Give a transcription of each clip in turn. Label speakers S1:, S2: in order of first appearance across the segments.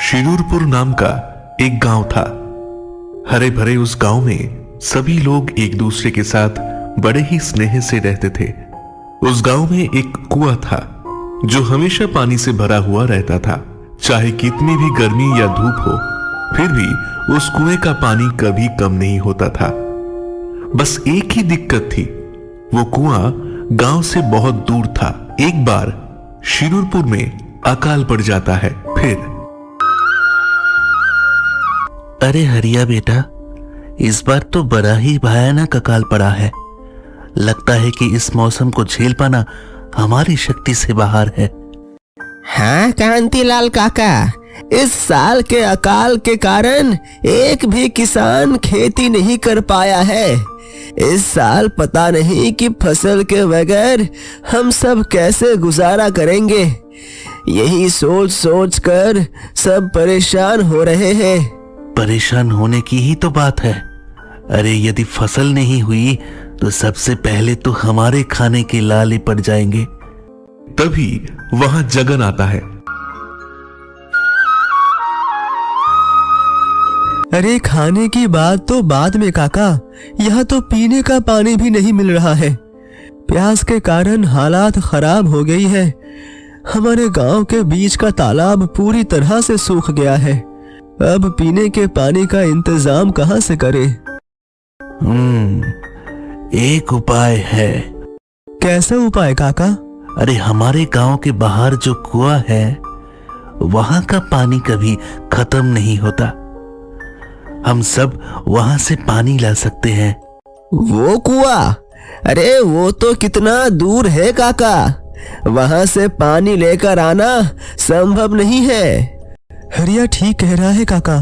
S1: शिरूरपुर नाम का एक गांव था। हरे भरे उस गांव में सभी लोग एक दूसरे के साथ बड़े ही स्नेह से रहते थे। उस गांव में एक कुआं था जो हमेशा पानी से भरा हुआ रहता था। चाहे कितनी भी गर्मी या धूप हो, फिर भी उस कुएं का पानी कभी कम नहीं होता था। बस एक ही दिक्कत थी, वो कुआं गांव से बहुत दूर था। एक बार शिरूरपुर में अकाल पड़ जाता है। फिर
S2: अरे हरिया बेटा, इस बार तो बड़ा ही भयानक अकाल पड़ा है। लगता है कि इस मौसम को झेल पाना हमारी शक्ति से बाहर है।
S3: हाँ कांतिलाल काका, इस साल के अकाल के कारण एक भी किसान खेती नहीं कर पाया है। इस साल पता नहीं कि फसल के बगैर हम सब कैसे गुजारा करेंगे। यही सोच सोच कर सब परेशान हो रहे हैं।
S2: परेशान होने की ही तो बात है। अरे यदि फसल नहीं हुई तो सबसे पहले तो हमारे खाने के लाले पड़ जाएंगे।
S1: तभी वहां जगन आता है।
S3: अरे खाने की बात तो बाद में काका, यहाँ तो पीने का पानी भी नहीं मिल रहा है। प्यास के कारण हालात खराब हो गई है। हमारे गांव के बीच का तालाब पूरी तरह से सूख गया है। अब पीने के पानी का इंतजाम कहाँ से करें?
S2: एक उपाय है।
S3: कैसा उपाय काका?
S2: अरे हमारे गांव के बाहर जो कुआं है, वहां का पानी कभी खत्म नहीं होता। हम सब वहां से पानी ला सकते हैं।
S3: वो कुआं? अरे वो तो कितना दूर है काका, वहां से पानी लेकर आना संभव नहीं है। हरिया ठीक कह रहा है काका,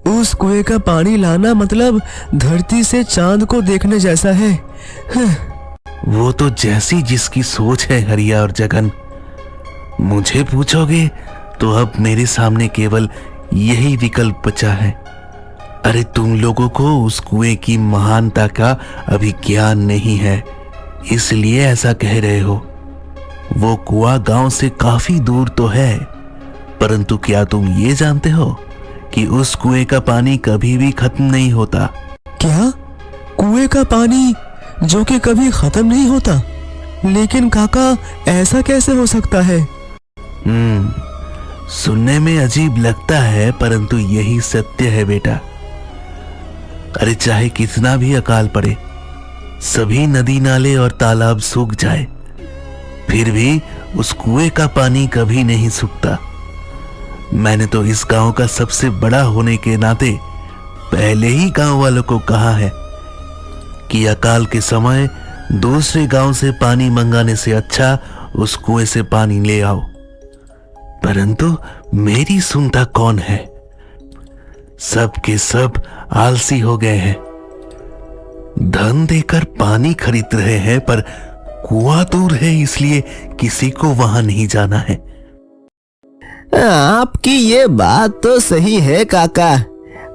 S3: उस कुएं का पानी लाना मतलब धरती से चांद को देखने जैसा है।
S2: वो तो जैसी जिसकी सोच है हरिया और जगन। मुझे पूछोगे तो अब मेरे सामने केवल यही विकल्प बचा है। अरे तुम लोगों को उस कुएं की महानता का अभी ज्ञान नहीं है, इसलिए ऐसा कह रहे हो। वो कुआं गांव से काफी दूर तो है, परंतु क्या तुम ये जानते हो कि उस कुएं का पानी कभी भी खत्म नहीं होता?
S3: क्या? कुएं का पानी जो कि कभी खत्म नहीं होता? लेकिन काका ऐसा कैसे हो सकता है?
S2: सुनने में अजीब लगता है, परंतु यही सत्य है बेटा। अरे चाहे कितना भी अकाल पड़े, सभी नदी नाले और तालाब सूख जाए, फिर भी उस कुएं का पानी कभी नहीं सूखता। मैंने तो इस गांव का सबसे बड़ा होने के नाते पहले ही गांव वालों को कहा है कि अकाल के समय दूसरे गांव से पानी मंगाने से अच्छा उस कुएं से पानी ले आओ, परंतु मेरी सुनता कौन है? सब के सब आलसी हो गए हैं। धन देकर पानी खरीद रहे हैं, पर कुआं दूर है इसलिए किसी को वहां नहीं जाना है।
S3: आपकी ये बात तो सही है काका।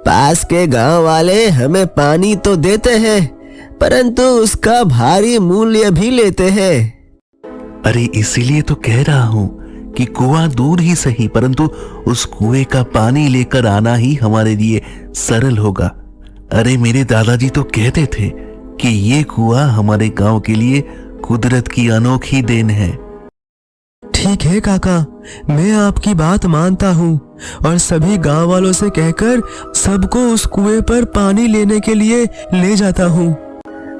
S3: पास के गांव वाले हमें पानी तो देते हैं, परंतु उसका भारी मूल्य भी लेते हैं।
S2: अरे इसीलिए तो कह रहा हूं कि कुआं दूर ही सही, परंतु उस कुएं का पानी लेकर आना ही हमारे लिए सरल होगा। अरे मेरे दादाजी तो कहते थे कि ये कुआं हमारे गांव के लिए कुदरत की अनोखी देन है।
S3: ठीक है काका, मैं आपकी बात मानता हूँ और सभी गांव वालों से कहकर सबको उस कुएं पर पानी लेने के लिए ले जाता हूँ।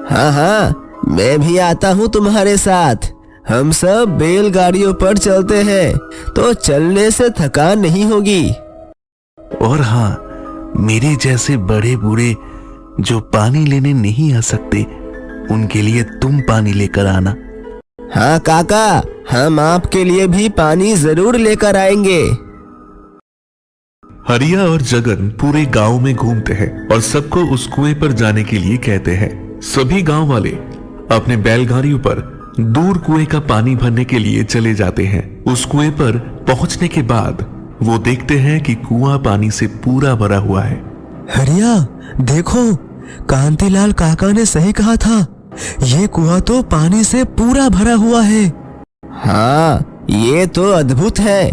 S3: हाँ हाँ, मैं भी आता हूँ तुम्हारे साथ। हम सब बैलगाड़ियों पर चलते हैं तो चलने से थकान नहीं होगी।
S2: और हाँ, मेरे जैसे बड़े बूढ़े जो पानी लेने नहीं आ सकते, उनके लिए तुम पानी लेकर आना।
S3: हाँ काका, हम आपके लिए भी पानी जरूर लेकर आएंगे।
S1: हरिया और जगन पूरे गांव में घूमते हैं और सबको उस कुएं पर जाने के लिए कहते हैं। सभी गांव वाले अपने बैलगाड़ियों पर दूर कुएं का पानी भरने के लिए चले जाते हैं। उस कुएं पर पहुंचने के बाद वो देखते हैं कि कुआं पानी से पूरा भरा हुआ है।
S3: हरिया देखो, कांतिलाल काका ने सही कहा था, ये कुआं तो पानी से पूरा भरा हुआ है। हाँ, ये तो अद्भुत है।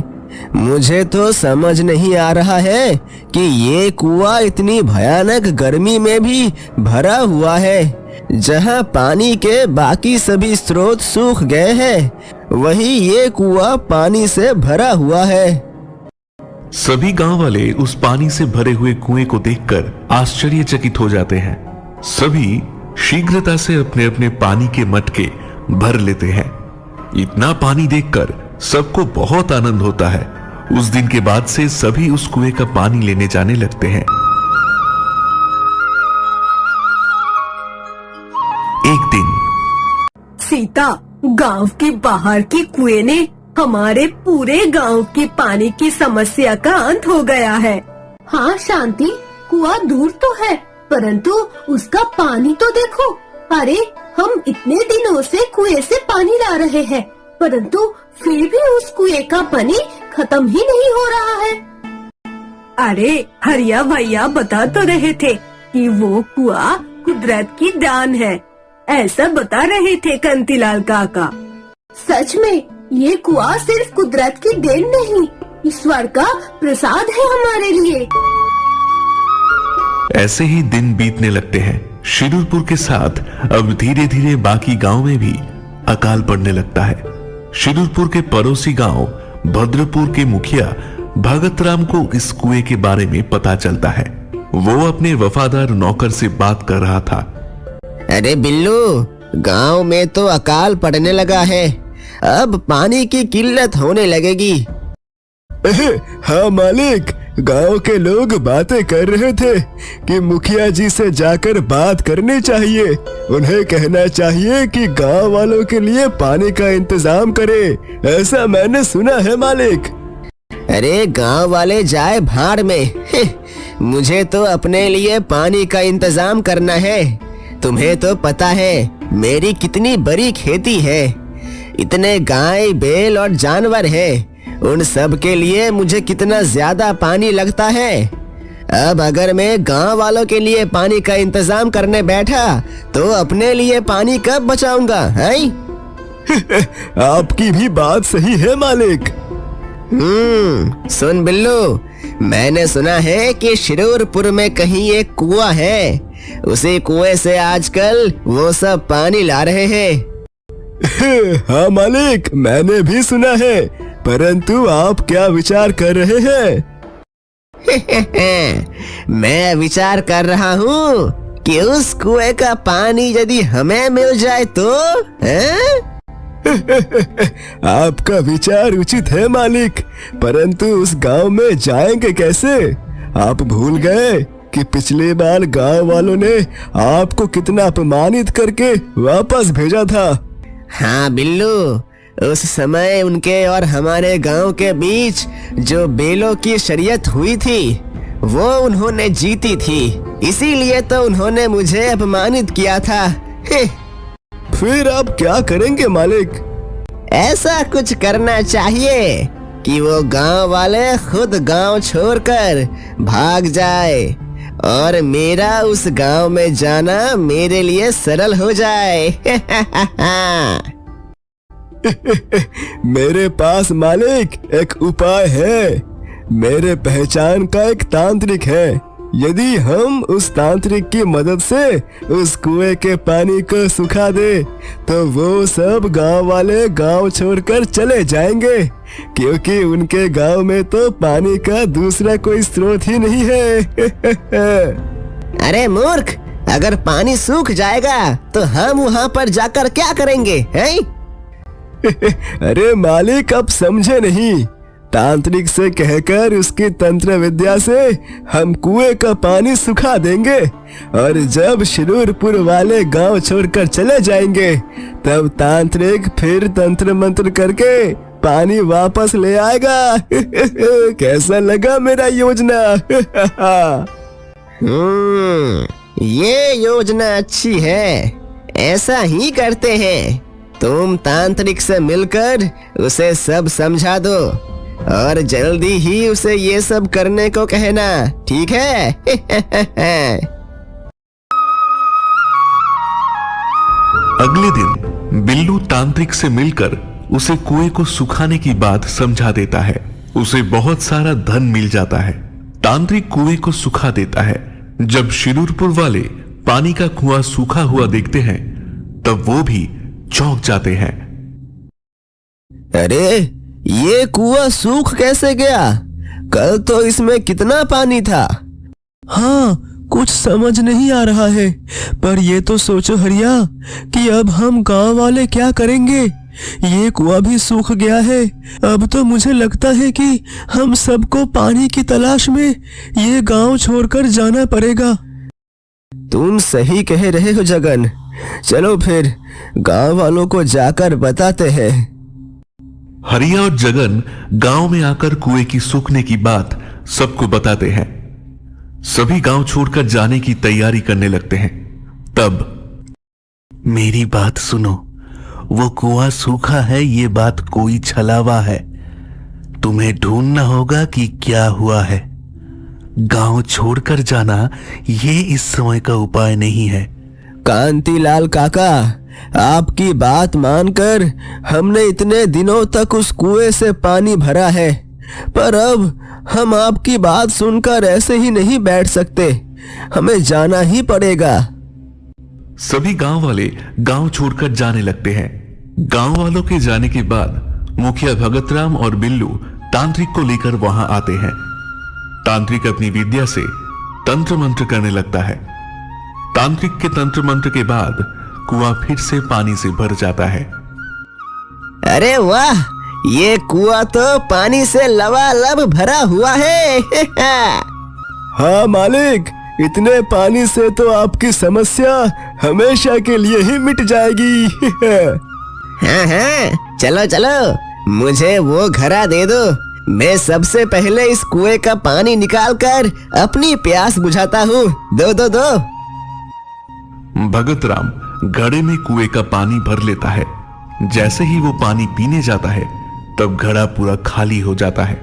S3: मुझे तो समझ नहीं आ रहा है कि ये कुआं इतनी भयानक गर्मी में भी भरा हुआ है। जहाँ पानी के बाकी सभी स्रोत सूख गए हैं, वहीं ये कुआं पानी से भरा हुआ है।
S1: सभी गांव वाले उस पानी से भरे हुए कुएं को देखकर आश्चर्यचकित हो जाते हैं। सभी शीघ्रता से अपने अपने पानी के मटके भर लेते हैं। इतना पानी देखकर सबको बहुत आनंद होता है। उस दिन के बाद से सभी उस कुएं का पानी लेने जाने लगते हैं। एक दिन
S4: सीता, गांव के बाहर के कुएं ने हमारे पूरे गांव के पानी की समस्या का अंत हो गया है।
S5: हाँ शांति, कुआं दूर तो है, परंतु उसका पानी तो देखो। अरे, हम इतने दिनों से कुएं से पानी ला रहे हैं, परंतु फिर भी उस कुएं का पानी खत्म ही नहीं हो रहा है।
S4: अरे, हरिया भैया बता तो रहे थे कि वो कुआं कुदरत की दान है। ऐसा बता रहे थे कांतिलाल काका।
S5: सच में ये कुआं सिर्फ कुदरत की देन नहीं, ईश्वर का प्रसाद है हमारे लिए।
S1: ऐसे ही दिन बीतने लगते हैं। शिरूरपुर के साथ अब धीरे धीरे बाकी गांव में भी अकाल पड़ने लगता है। शिरूरपुर के पड़ोसी गांव भद्रपुर के मुखिया भगतराम को इस कुएं के बारे में पता चलता है। वो अपने वफादार नौकर से बात कर रहा था।
S3: अरे बिल्लू, गांव में तो अकाल पड़ने लगा है, अब पानी की किल्लत होने लगेगी।
S6: हाँ मालिक, गांव के लोग बातें कर रहे थे कि मुखिया जी से जाकर बात करनी चाहिए। उन्हें कहना चाहिए कि गांव वालों के लिए पानी का इंतजाम करे, ऐसा मैंने सुना है मालिक।
S3: अरे गांव वाले जाए भाड़ में, मुझे तो अपने लिए पानी का इंतजाम करना है। तुम्हें तो पता है मेरी कितनी बड़ी खेती है, इतने गाय बैल और जानवर है, उन सब के लिए मुझे कितना ज्यादा पानी लगता है। अब अगर मैं गांव वालों के लिए पानी का इंतजाम करने बैठा तो अपने लिए पानी कब बचाऊंगा, हैं?
S6: आपकी भी बात सही है मालिक।
S3: सुन बिल्लू, मैंने सुना है कि शिरूरपुर में कहीं एक कुआं है, उसी कुएं से आजकल वो सब पानी ला रहे हैं।
S6: हाँ मालिक, मैंने भी सुना है, परंतु आप क्या विचार कर रहे हैं?
S3: मैं विचार कर रहा हूँ कि उस कुएं का पानी यदि हमें मिल जाए तो,
S6: आपका विचार उचित है मालिक, परंतु उस गांव में जाएंगे कैसे? आप भूल गए कि पिछली बार गांव वालों ने आपको कितना अपमानित करके वापस भेजा था।
S3: हाँ बिल्लू, उस समय उनके और हमारे गांव के बीच जो बेलों की शरीयत हुई थी वो उन्होंने जीती थी, इसीलिए तो उन्होंने मुझे अपमानित किया था।
S6: फिर आप क्या करेंगे मालिक?
S3: ऐसा कुछ करना चाहिए कि वो गांव वाले खुद गांव छोड़कर भाग जाए और मेरा उस गांव में जाना मेरे लिए सरल हो जाए।
S6: मेरे पास मालिक एक उपाय है। मेरे पहचान का एक तांत्रिक है। यदि हम उस तांत्रिक की मदद से उस कुएं के पानी को सुखा दे तो वो सब गांव वाले गांव छोड़कर चले जाएंगे, क्योंकि उनके गांव में तो पानी का दूसरा कोई स्रोत ही नहीं है।
S3: अरे मूर्ख, अगर पानी सूख जाएगा तो हम वहाँ पर जाकर क्या करेंगे, हैं?
S6: अरे मालिक, आप समझे नहीं। तांत्रिक से कहकर उसकी तंत्र विद्या से हम कुएं का पानी सुखा देंगे और जब शिरूरपुर वाले गांव छोड़कर चले जाएंगे तब तांत्रिक फिर तंत्र मंत्र करके पानी वापस ले आएगा। कैसा लगा मेरा योजना?
S3: ये योजना अच्छी है, ऐसा ही करते हैं। तुम तांत्रिक से मिलकर उसे सब समझा दो और जल्दी ही उसे ये सब करने को कहना, ठीक है?
S1: अगले दिन बिल्लू तांत्रिक से मिलकर उसे कुएं को सुखाने की बात समझा देता है उसे बहुत सारा धन मिल जाता है। तांत्रिक कुएं को सुखा देता है। जब शिरूरपुर वाले पानी का कुआं सूखा हुआ देखते हैं तब वो भी चौंक जाते हैं।
S3: अरे ये कुआं सूख कैसे गया? कल तो इसमें कितना पानी था।
S6: हाँ, कुछ समझ नहीं आ रहा है। पर ये तो सोचो हरिया कि अब हम गांव वाले क्या करेंगे। ये कुआं भी सूख गया है। अब तो मुझे लगता है कि हम सबको पानी की तलाश में ये गांव छोड़कर जाना पड़ेगा।
S3: तुम सही कह रहे हो जगन। चलो फिर गांव वालों को जाकर बताते हैं।
S1: हरिया और जगन गांव में आकर कुएं की सूखने की बात सबको बताते हैं। सभी गांव छोड़कर जाने की तैयारी करने लगते हैं। तब
S2: मेरी बात सुनो, वो कुआं सूखा है ये बात कोई छलावा है। तुम्हें ढूंढना होगा कि क्या हुआ है। गांव छोड़कर जाना ये इस समय का उपाय नहीं है।
S3: कांतिलाल काका, आपकी बात मानकर हमने इतने दिनों तक उस कुएं से पानी भरा है, पर अब हम आपकी बात सुनकर ऐसे ही नहीं बैठ सकते। हमें जाना ही पड़ेगा।
S1: सभी गांव वाले गांव छोड़कर जाने लगते हैं। गांव वालों के जाने के बाद मुखिया भगतराम और बिल्लू तांत्रिक को लेकर वहां आते हैं। तांत्रिक अपनी विद्या से तंत्र मंत्र करने लगता है। तांत्रिक के तंत्र मंत्र के बाद कुआं फिर से पानी से भर जाता है।
S3: अरे वाह, ये कुआं तो पानी से लबालब भरा हुआ है।
S6: हाँ मालिक, इतने पानी से तो आपकी समस्या हमेशा के लिए ही मिट जाएगी।
S3: हाँ हाँ, चलो चलो, मुझे वो घड़ा दे दो। मैं सबसे पहले इस कुएं का पानी निकालकर अपनी प्यास बुझाता हूँ। दो दो दो।
S1: भगतराम घड़े में कुएं का पानी भर लेता है। जैसे ही वो पानी पीने जाता है तब घड़ा पूरा खाली हो जाता है।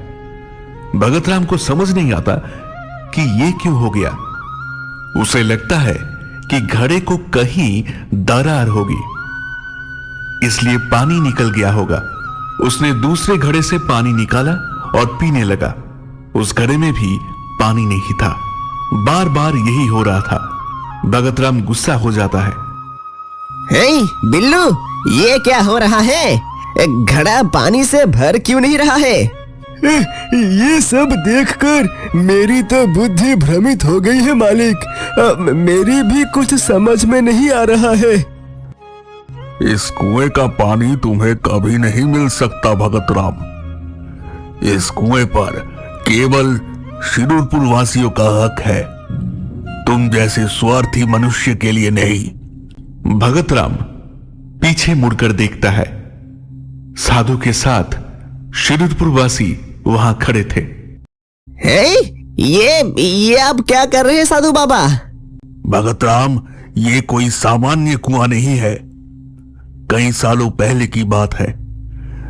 S1: भगतराम को समझ नहीं आता कि ये क्यों हो गया। उसे लगता है कि घड़े को कहीं दरार होगी, इसलिए पानी निकल गया होगा। उसने दूसरे घड़े से पानी निकाला और पीने लगा। उस घड़े में भी पानी नहीं था। बार बार यही हो रहा था। भगतराम गुस्सा हो जाता है।
S3: हे बिल्लू, ये क्या हो रहा है? घड़ा पानी से भर क्यों नहीं रहा है?
S6: ये सब देखकर मेरी तो बुद्धि भ्रमित हो गई है मालिक। मेरी भी कुछ समझ में नहीं आ रहा है।
S2: इस कुएं का पानी तुम्हें कभी नहीं मिल सकता भगतराम। इस कुएं पर केवल शिरूरपुर वासियों का हक है, तुम जैसे स्वार्थी मनुष्य के लिए नहीं।
S1: भगतराम पीछे मुड़कर देखता है। साधु के साथ शिरूरपुर वासी वहां खड़े थे।
S3: हे, ये आप क्या कर रहे हैं साधु बाबा?
S2: भगतराम, ये कोई सामान्य कुआं नहीं है। कई सालों पहले की बात है।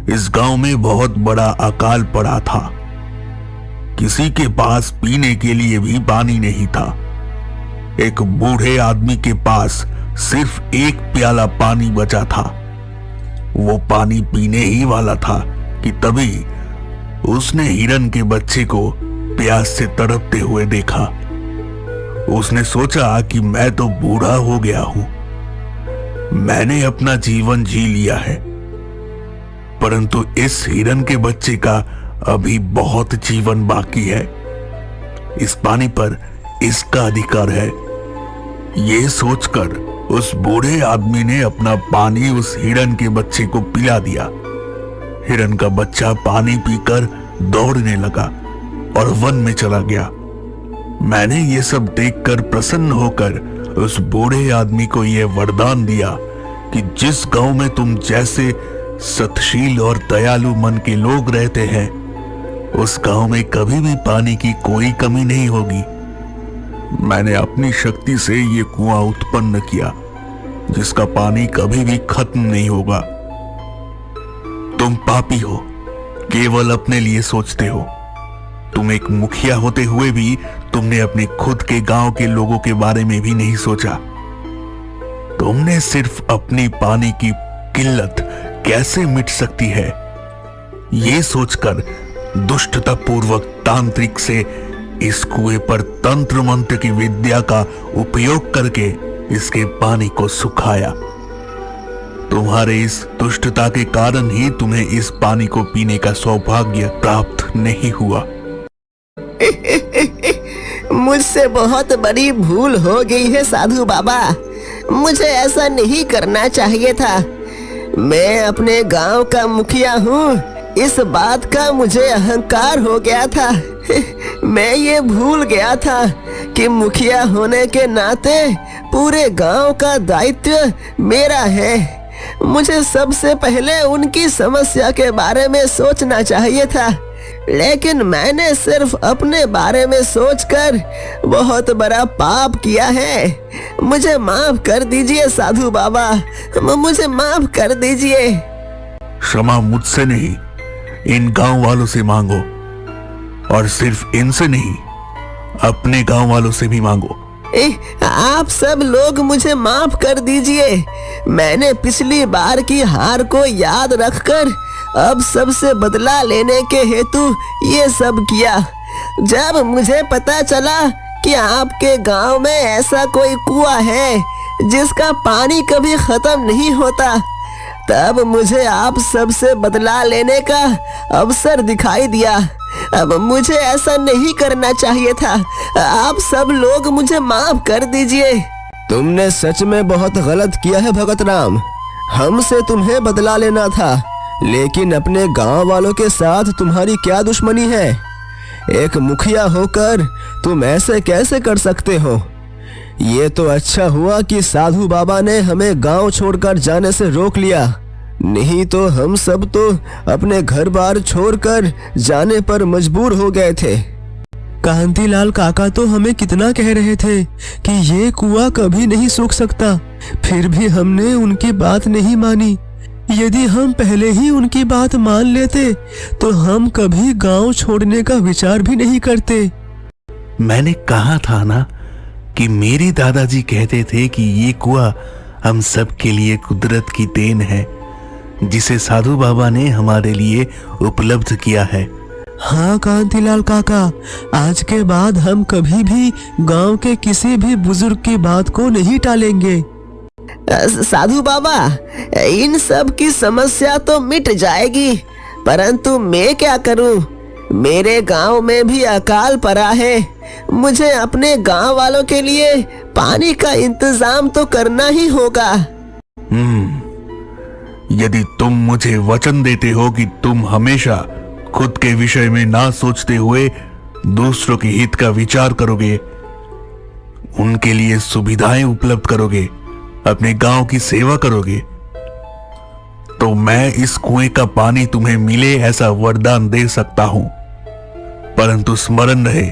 S2: इस गांव में बहुत बड़ा अकाल पड़ा था। किसी के पास पीने के लिए भी पानी नहीं था। एक बूढ़े आदमी के पास सिर्फ एक प्याला पानी बचा था। वो पानी पीने ही वाला था कि तभी उसने हिरन के बच्चे को प्यास से तड़पते हुए देखा। उसने सोचा कि मैं तो बूढ़ा हो गया हूं, मैंने अपना जीवन जी लिया है, परंतु इस हिरन के बच्चे का अभी बहुत जीवन बाकी है। इस पानी पर इसका अधिकार है। ये सोचकर उस बूढ़े आदमी ने अपना पानी उस हिरन के बच्चे को पिला दिया। हिरन का बच्चा पानी पीकर दौड़ने लगा और वन में चला गया। मैंने ये सब देखकर प्रसन्न होकर उस बूढ़े आदमी को यह वरदान दिया कि जिस गांव में तुम जैसे सतशील और दयालु मन के लोग रहते हैं, उस गांव में कभी भी पानी की कोई कमी नहीं होगी। मैंने अपनी शक्ति से ये कुआं उत्पन्न किया, जिसका पानी कभी भी खत्म नहीं होगा। तुम पापी हो, केवल अपने लिए सोचते हो। तुम एक मुखिया होते हुए भी तुमने अपने खुद के गांव के लोगों के बारे में भी नहीं सोचा। तुमने सिर्फ अपनी पानी की किल्लत कैसे मिट सकती है, ये सोचकर दुष्टता पूर्वक तांत्रिक से इस कुएं पर तंत्र मंत्र की विद्या का उपयोग करके इसके पानी को सुखाया। तुम्हारे इस दुष्टता के कारण ही तुम्हें इस पानी को पीने का सौभाग्य प्राप्त नहीं हुआ।
S3: मुझसे बहुत बड़ी भूल हो गई है साधु बाबा, मुझे ऐसा नहीं करना चाहिए था। मैं अपने गांव का मुखिया हूँ, इस बात का मुझे अहंकार हो गया था। मैं ये भूल गया था कि मुखिया होने के नाते पूरे गांव का दायित्व मेरा है। मुझे सबसे पहले उनकी समस्या के बारे में सोचना चाहिए था, लेकिन मैंने सिर्फ अपने बारे में सोचकर बहुत बड़ा पाप किया है। मुझे माफ कर दीजिए साधु बाबा, मुझे माफ कर दीजिए।
S2: क्षमा मुझसे नहीं, इन गांव वालों से मांगो, और सिर्फ इनसे नहीं, अपने गांव वालों से भी मांगो।
S3: आप सब लोग मुझे माफ कर दीजिए। मैंने पिछली बार की हार को याद रखकर अब सबसे बदला लेने के हेतु ये सब किया। जब मुझे पता चला कि आपके गांव में ऐसा कोई कुआं है जिसका पानी कभी खत्म नहीं होता, तब मुझे आप सबसे बदला लेने का अवसर दिखाई दिया। अब मुझे ऐसा नहीं करना चाहिए था। आप सब लोग मुझे माफ कर दीजिए।
S6: तुमने सच में बहुत गलत किया है भगत राम। हमसे तुम्हें बदला लेना था, लेकिन अपने गांव वालों के साथ तुम्हारी क्या दुश्मनी है? एक मुखिया होकर तुम ऐसे कैसे कर सकते हो? ये तो अच्छा हुआ कि साधु बाबा ने हमें गांव छोड़कर जाने से रोक लिया, नहीं तो हम सब तो अपने घर बार छोड़कर जाने पर मजबूर हो गए थे।
S7: कांतिलाल काका तो हमें कितना कह रहे थे कि ये कुआं कभी नहीं सूख सकता, फिर भी हमने उनकी बात नहीं मानी। यदि हम पहले ही उनकी बात मान लेते तो हम कभी गांव छोड़ने का विचार भी नहीं करते।
S2: मैंने कहा था ना कि मेरे दादाजी कहते थे कि ये कुआं हम सब के लिए कुदरत की देन है, जिसे साधु बाबा ने हमारे लिए उपलब्ध किया है।
S7: हाँ कांतिलाल काका, आज के बाद हम कभी भी गांव के किसी भी बुजुर्ग की बात को नहीं टालेंगे।
S3: साधु बाबा, इन सब की समस्या तो मिट जाएगी, परंतु मैं क्या करूं? मेरे गांव में भी अकाल पड़ा है। मुझे अपने गांव वालों के लिए पानी का इंतजाम तो करना ही होगा।
S2: यदि तुम मुझे वचन देते हो कि तुम हमेशा खुद के विषय में ना सोचते हुए दूसरों के हित का विचार करोगे, उनके लिए सुविधाएं उपलब्ध करोगे, अपने गांव की सेवा करोगे, तो मैं इस कुएं का पानी तुम्हें मिले ऐसा वरदान दे सकता हूं। परंतु स्मरण रहे,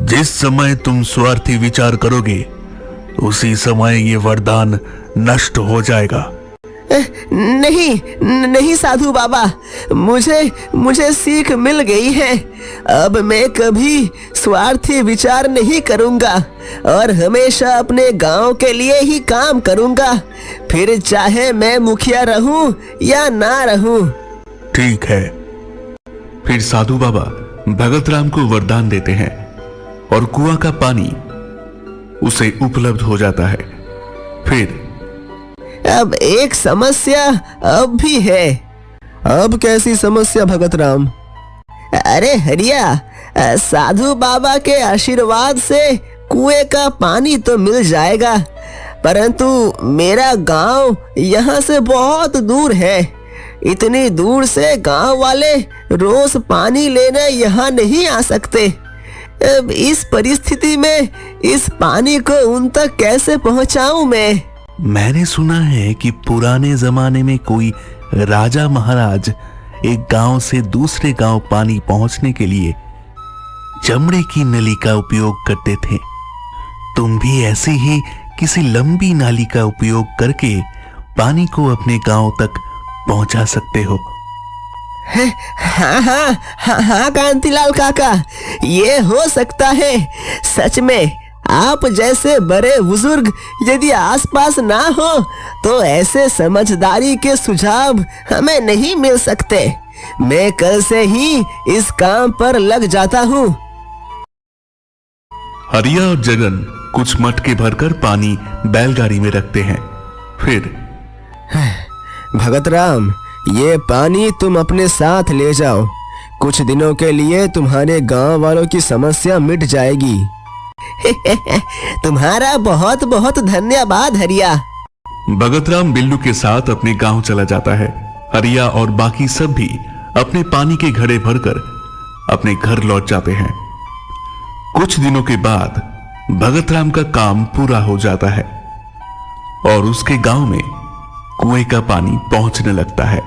S2: जिस समय तुम स्वार्थी विचार करोगे उसी समय ये वरदान नष्ट हो जाएगा।
S3: नहीं साधु बाबा, मुझे सीख मिल गई है। अब मैं कभी स्वार्थी विचार नहीं करूंगा और हमेशा अपने गांव के लिए ही काम करूंगा, फिर चाहे मैं मुखिया रहूं या ना रहूं।
S2: ठीक है।
S1: फिर साधु बाबा भगत राम को वरदान देते हैं और कुआं का पानी उसे उपलब्ध हो जाता है। फिर
S3: अब एक समस्या अब भी है।
S6: अब कैसी समस्या भगत राम?
S3: अरे हरिया, साधु बाबा के आशीर्वाद से कुएं का पानी तो मिल जाएगा, परंतु मेरा गांव यहाँ से बहुत दूर है। इतनी दूर से गांव वाले रोज पानी लेने यहाँ नहीं आ सकते। अब इस परिस्थिति में इस पानी को उन तक कैसे पहुंचाऊं मैं?
S2: मैंने सुना है कि पुराने जमाने में कोई राजा महाराज एक गांव से दूसरे गांव पानी पहुंचने के लिए चमड़े की नली का उपयोग करते थे। तुम भी ऐसी ही किसी लंबी नाली का उपयोग करके पानी को अपने गांव तक पहुंचा सकते हो।
S3: हाँ कांतिलाल काका, ये हो सकता है। सच में आप जैसे बड़े बुजुर्ग यदि आसपास ना हो तो ऐसे समझदारी के सुझाव हमें नहीं मिल सकते। मैं कल से ही इस काम पर लग जाता हूँ।
S1: हरिया और जगन कुछ मटके भरकर पानी बैलगाड़ी में रखते हैं। फिर
S3: भगत राम, ये पानी तुम अपने साथ ले जाओ। कुछ दिनों के लिए तुम्हारे गांव वालों की समस्या मिट जाएगी। तुम्हारा बहुत बहुत धन्यवाद हरिया।
S1: भगत राम बिल्लू के साथ अपने गांव चला जाता है। हरिया और बाकी सब भी अपने पानी के घड़े भरकर अपने घर लौट जाते हैं। कुछ दिनों के बाद भगत राम का काम पूरा हो जाता है और उसके गांव में कुएं का पानी पहुंचने लगता है।